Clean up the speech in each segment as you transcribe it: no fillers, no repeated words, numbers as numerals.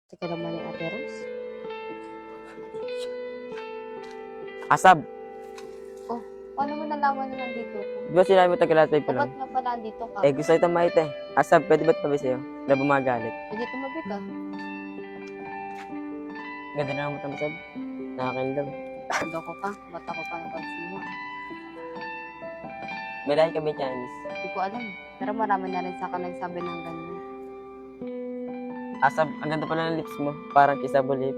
Teka naman ni Ate Rose. Asab, Oh, paano mo nalaman na nandito ko? di ba sinabi mo tagalatay ko Dapat lang? nga pala nandito ka. Gusto kita maite. Asab, pwede ba't tabi sa'yo? Na bumagalit. Pwede tumabi ka. Ganda na mo Asab. Nakakailam. Loko ka. Ba't ako pa napansin mo? May lahi kami Chinese. Hindi ko alam. Pero marami na rin sa akin nagsabi ng ganyan. Asab, ang ganda pala ng lips mo. Parang kisabo lips.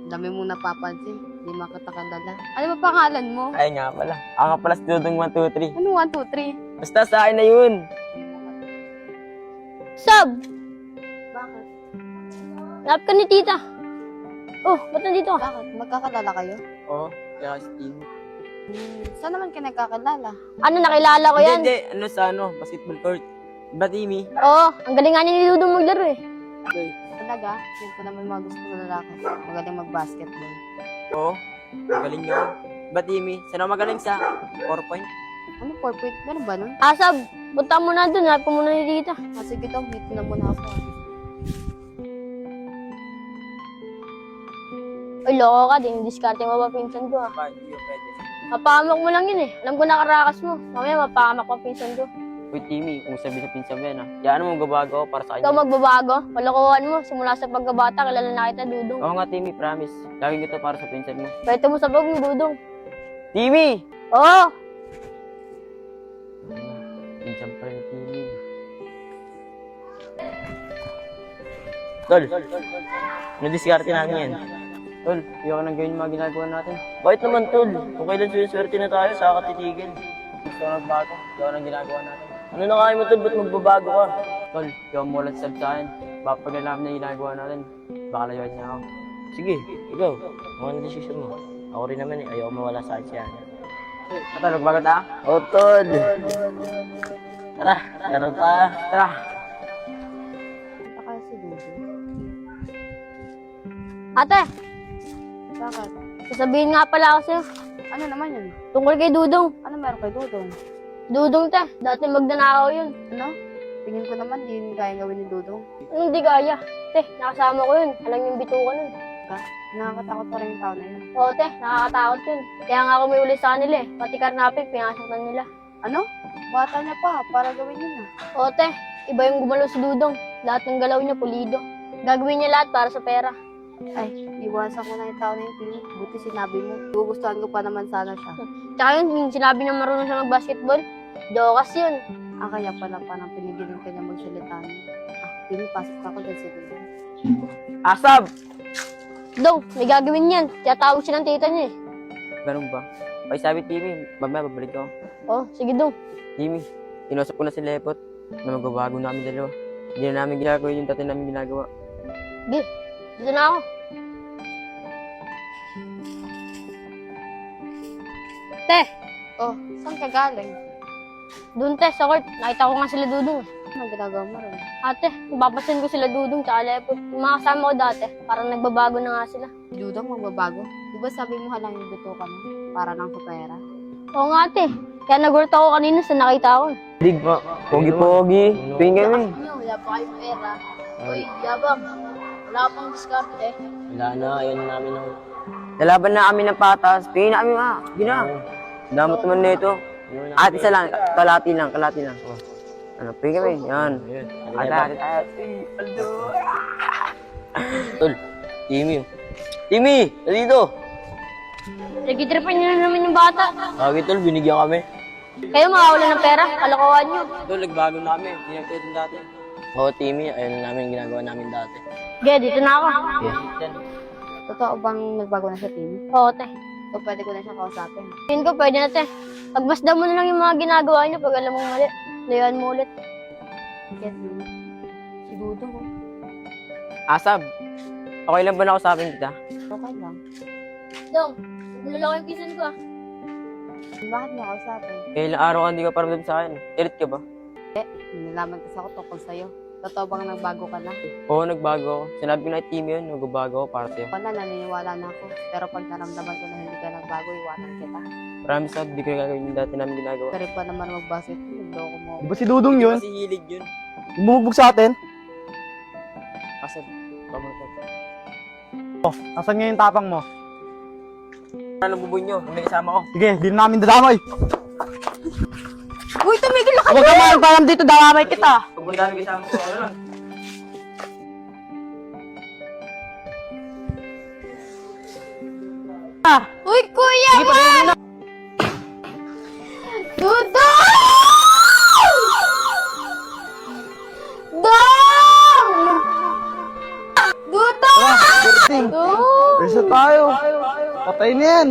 Dami mong napapansin. Hindi makita kilala. Ano ba pangalan mo? Ay nga pala. Ako nga pala si Dudong 1, 2, 3. Ano 1, 2, 3? Basta sa akin na yun. Sab! Bakit? Hanap ka ni tita. Oh, ba't nandito ka? Bakit? Magkakalala kayo? Oo, kaya si Tim. Saan naman kayo nagkakilala? Ano, nakilala ko yan? Hindi, ano sa basketball court. Ba, Timmy? Oo, ang galing nga ni Dudong maglaro eh. Okay. Talaga? Yun po naman mga gusto ng lalaki. Magaling mag-basketball. Oo, magaling nga. Ba, Timmy? Saan ako magaling sa 4 point? Ano 4 point? Meron ba nun? Sab, punta mo na dun. Hanap ko muna ni tita. Sige daw, meet na muna ako. Uy, loko ka. Diniscarte mo ba pinsan ko Ba, hindi ko pwede. Mapahamak mo lang yun eh. Alam ko nakarakas mo. Mamaya mapahamak pa pinsan ko. Uy, Timmy, kung sabi sa pinsan mo yan, ha? Kaya ano mo gabago ako para sa Ikaw kanya? magbabago. Palokohan mo. Simula sa pagkabata, kilala na kita, Dudong. Oo nga, Timmy, promise. Laging ito para sa pinsan mo. Pwede mo sa bag mo, Dudong. Timmy! Oo! Pinsan pa rin, Timmy. Tol, nadiskarte namin yan. Tol, ayoko nang gawin yung mga ginagawa natin. Bakit naman, Tol? Kung kailan suwerte na tayo, saka ka titigil. Gusto ko nagbago, ayoko nang ginagawa natin. Ano na kaya mo, Tol? Ba't magbabago ka? Tol, ikaw mo ulit sa akin. Baka pag alam na yung ginagawa natin, baka layuan niya ako. Sige, ikaw. Ano ang desisyon mo? Ako rin naman eh, ayoko mawala sa akin siya. Tol, magbago ta? Oo, Tol. Tara, tara ta. Tara. Punta kayo si Dudu. Ate, Bakit? sasabihin nga pala ako sa'yo. Ano naman yun? Tungkol kay Dudong. Ano meron kay Dudong? Dudong te, dati magnanakaw yun. Ano? Tingin ko naman, di yun kaya gawin ni Dudong. Hindi kaya. Te, nakasama ko yun. Alam yung bituka nun. Ka? Nakakatakot pa rin yung tao na yun. Oo te, nakakatakot yun. Kaya nga ako may uli sa kanila eh. Pati karnapik, pinasaktan nila. Ano? Bata niya pa, para gawin yun ah. Oo te, iba yung gumalaw si Dudong. Lahat ng galaw niya pulido. Gagawin niya lahat para sa pera. Ay, iwasan ko na yung tao na yun, Tini. Buti sinabi mo. Gugustuhan ko pa naman sana siya. Tsaka yun, yung sinabi niya marunong siya mag-basketball. Dokas yun. Kaya pala parang pinigilan ka niya magsalita niya. Tini, pasok ako dyan si Dudong. Asab! Dong, may gagawin yan. Kaya tawag siya ng tita niya eh. Ganun ba? Ay, sabi Timmy, mamaya babalik ako. Oo, sige Dong. Timmy, inusap ko na si Lepot na magbabago namin dalawa. Hindi na namin ginagawa yung dati namin ginagawa. Sige, dito na ako. Te, Oh, saan ka galing? doon te, sa court. Nakita ko nga sila Dudong eh. Ano ginagawa mo rin? Ate, papasin ko sila Dudong tsaka Lepot. Yung mga kasama ko dati, parang nagbabago na nga sila. Si Dudong magbabago? Di ba sabi mo halang yung buto ka mo? Para lang sa pera? Oo nga ate, kaya nagurot ako kanina sa nakita ko. Dig mo. Pogi-pogi. Pingin kami. Wala pa kayong pera. Uy, yabang. Wala pang diskarte. Wala na, ayun namin ng... Lalaban na kami ng patas. Pingin na kami nga. Sige na. Damot naman nito. At isa lang. Kalati lang. Ano, pingin kami. Yan. Ate. Aldo. Tol. Timmy. Timmy! Nandito! Nagtitripan niyo na naman yung bata. Lagi tol, binigyan kami. Kayo makawala ng pera, kalokohan niyo. Tol, nagbago na kami. Hindi na pwede dati. Oo, Timmy. Ayun na namin ginagawa namin dati. Sige, dito na ako. Totoo bang nagbago na siya, Tini? Oo, te. So pwede ko na siya kausapin? Tingin ko pwede na, te. Pagmasdan mo na lang yung mga ginagawa niyo pag alam mong mali. Layuan mo ulit. Yes, Tini. Si Dudong, oh. Asab, okay lang ba na usapin kita? Okay lang. Dong, nagulala ko yung pisan ko ah. Bakit mo kausapin? Ilang araw ka hindi ka paramdam sa akin. Irit ka ba? Nalaman kasi ako tungkol sa'yo. Totoo bang nagbago ka na? Oo, nagbago ako. Sinabi ko na kay Timmy yun, nagbabago ako para sa'yo. Wala, naniniwala na ako. Pero pag naramdaman ko na hindi ka nagbago, iwanan kita. Promise, Sab, di ko na gagawin yung dati namin ginagawa. Pero pa naman mag-basketball, nagloko mo. Di ba si Dudong yun? Kasi hilig yun. Bumubog sa atin? Asab, pamunod. Nasaan nga yung tapang mo? Ano buboy nyo? Kung may kasama ko. Sige, di na namin dadamay. Uy, tumigil na kayo! Huwag ka man parang dito, damay kita. Kung may dami kasama ko, ano lang. Uy, kuya! Sige, pagkain na. Dudong! Dong! Dudong! Berting, Dong! isa tayo. Patay na yan.